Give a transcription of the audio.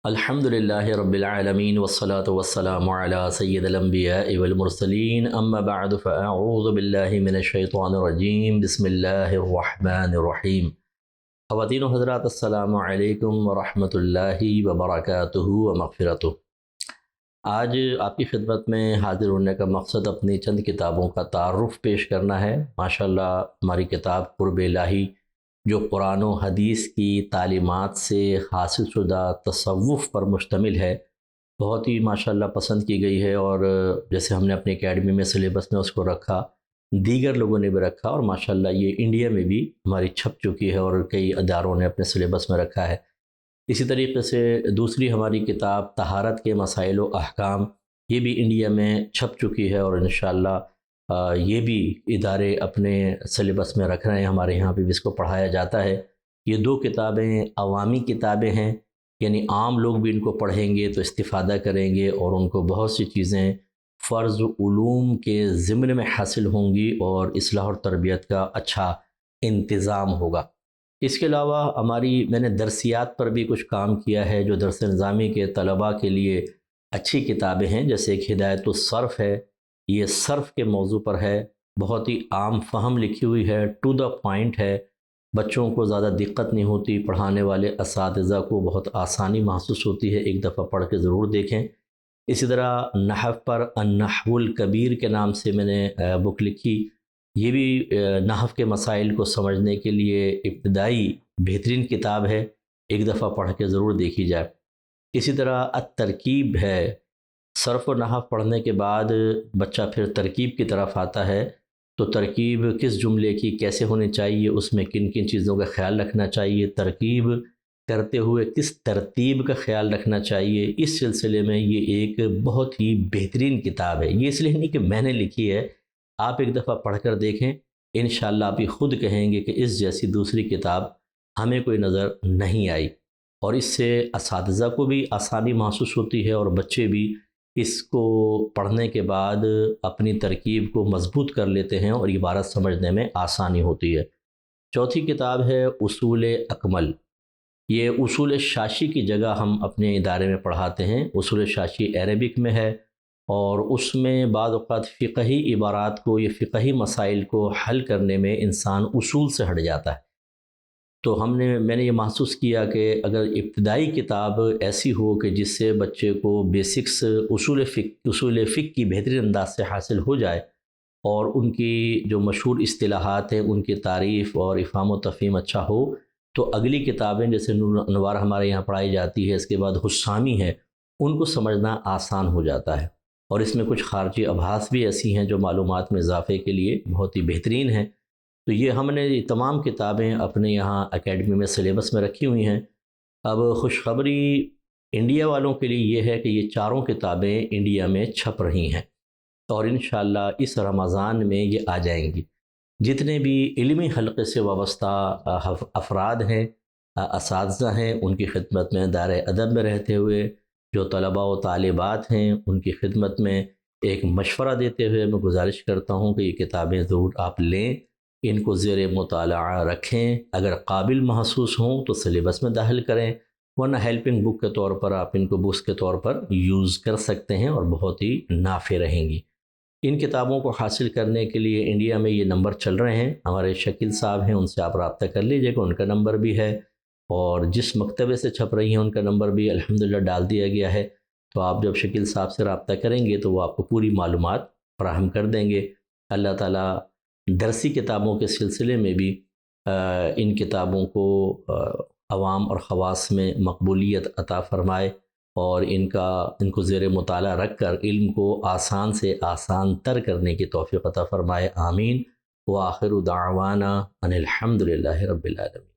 الحمدللہ رب العالمین والصلاة والسلام علی سید الانبیاء والمرسلین اما بعد فاعوذ باللہ من الشیطان الرجیم بسم اللہ الرحمن الرحیم۔ خواتین و حضرات السلام علیکم ورحمۃ اللہ وبرکاتہ ومغفرتہ۔ آج آپ کی خدمت میں حاضر ہونے کا مقصد اپنی چند کتابوں کا تعارف پیش کرنا ہے۔ ماشاءاللہ ہماری کتاب قرب الہی جو قرآن و حدیث کی تعلیمات سے حاصل شدہ تصوف پر مشتمل ہے، بہت ہی ماشاءاللہ پسند کی گئی ہے، اور جیسے ہم نے اپنی اکیڈمی میں سلیبس میں اس کو رکھا، دیگر لوگوں نے بھی رکھا، اور ماشاءاللہ یہ انڈیا میں بھی ہماری چھپ چکی ہے اور کئی اداروں نے اپنے سلیبس میں رکھا ہے۔ اسی طریقے سے دوسری ہماری کتاب طہارت کے مسائل و احکام، یہ بھی انڈیا میں چھپ چکی ہے، اور انشاءاللہ یہ بھی ادارے اپنے سلیبس میں رکھ رہے ہیں، ہمارے یہاں پہ بھی اس کو پڑھایا جاتا ہے۔ یہ دو کتابیں عوامی کتابیں ہیں، یعنی عام لوگ بھی ان کو پڑھیں گے تو استفادہ کریں گے، اور ان کو بہت سی چیزیں فرض علوم کے ضمن میں حاصل ہوں گی، اور اصلاح اور تربیت کا اچھا انتظام ہوگا۔ اس کے علاوہ میں نے درسیات پر بھی کچھ کام کیا ہے، جو درس نظامی کے طلباء کے لیے اچھی کتابیں ہیں، جیسے ایک ہدایت الصرف ہے، یہ صرف کے موضوع پر ہے، بہت ہی عام فہم لکھی ہوئی ہے، ٹو دا پوائنٹ ہے، بچوں کو زیادہ دقت نہیں ہوتی، پڑھانے والے اساتذہ کو بہت آسانی محسوس ہوتی ہے، ایک دفعہ پڑھ کے ضرور دیکھیں۔ اسی طرح نحو پر النحو الکبیر کے نام سے میں نے بک لکھی، یہ بھی نحو کے مسائل کو سمجھنے کے لیے ابتدائی بہترین کتاب ہے، ایک دفعہ پڑھ کے ضرور دیکھی جائے۔ اسی طرح الترکیب ہے، صرف و نحو پڑھنے کے بعد بچہ پھر ترکیب کی طرف آتا ہے، تو ترکیب کس جملے کی کیسے ہونی چاہیے، اس میں کن کن چیزوں کا خیال رکھنا چاہیے، ترکیب کرتے ہوئے کس ترتیب کا خیال رکھنا چاہیے، اس سلسلے میں یہ ایک بہت ہی بہترین کتاب ہے۔ یہ اس لیے نہیں کہ میں نے لکھی ہے، آپ ایک دفعہ پڑھ کر دیکھیں، انشاءاللہ آپ یہ خود کہیں گے کہ اس جیسی دوسری کتاب ہمیں کوئی نظر نہیں آئی، اور اس سے اساتذہ کو بھی آسانی محسوس ہوتی ہے، اور بچے بھی اس کو پڑھنے کے بعد اپنی ترکیب کو مضبوط کر لیتے ہیں، اور عبارت سمجھنے میں آسانی ہوتی ہے۔ چوتھی کتاب ہے اصول اکمل، یہ اصول شاشی کی جگہ ہم اپنے ادارے میں پڑھاتے ہیں۔ اصول شاشی عربک میں ہے، اور اس میں بعض اوقات فقہی عبارات کو، یہ فقہی مسائل کو حل کرنے میں انسان اصول سے ہٹ جاتا ہے، تو میں نے یہ محسوس کیا کہ اگر ابتدائی کتاب ایسی ہو کہ جس سے بچے کو بیسکس اصول فقہ کی بہترین انداز سے حاصل ہو جائے، اور ان کی جو مشہور اصطلاحات ہیں ان کی تعریف اور افہام و تفہیم اچھا ہو، تو اگلی کتابیں جیسے نور انوار ہمارے یہاں پڑھائی جاتی ہے، اس کے بعد حسامی ہے، ان کو سمجھنا آسان ہو جاتا ہے، اور اس میں کچھ خارجی ابحاث بھی ایسی ہیں جو معلومات میں اضافے کے لیے بہت ہی بہترین ہیں۔ تو یہ ہم نے تمام کتابیں اپنے یہاں اکیڈمی میں سلیبس میں رکھی ہوئی ہیں۔ اب خوشخبری انڈیا والوں کے لیے یہ ہے کہ یہ چاروں کتابیں انڈیا میں چھپ رہی ہیں، اور انشاءاللہ اس رمضان میں یہ آ جائیں گی۔ جتنے بھی علمی حلقے سے وابستہ افراد ہیں، اساتذہ ہیں، ان کی خدمت میں دار ادب میں رہتے ہوئے جو طلباء و طالبات ہیں، ان کی خدمت میں ایک مشورہ دیتے ہوئے میں گزارش کرتا ہوں کہ یہ کتابیں ضرور آپ لیں، ان کو زیر مطالعہ رکھیں، اگر قابل محسوس ہوں تو سلیبس میں داخل کریں، ورنہ ہیلپنگ بک کے طور پر آپ ان کو بکس کے طور پر یوز کر سکتے ہیں، اور بہت ہی نافع رہیں گی۔ ان کتابوں کو حاصل کرنے کے لیے انڈیا میں یہ نمبر چل رہے ہیں، ہمارے شکیل صاحب ہیں، ان سے آپ رابطہ کر لیجئے کہ ان کا نمبر بھی ہے، اور جس مکتبے سے چھپ رہی ہیں ان کا نمبر بھی الحمدللہ ڈال دیا گیا ہے، تو آپ جب شکیل صاحب سے رابطہ کریں گے تو وہ آپ کو پوری معلومات فراہم کر دیں گے۔ اللہ تعالیٰ درسی کتابوں کے سلسلے میں بھی ان کتابوں کو عوام اور خواص میں مقبولیت عطا فرمائے، اور ان کو زیر مطالعہ رکھ کر علم کو آسان سے آسان تر کرنے کی توفیق عطا فرمائے، آمین۔ وآخر دعوانا ان الحمد للہ رب العالمین۔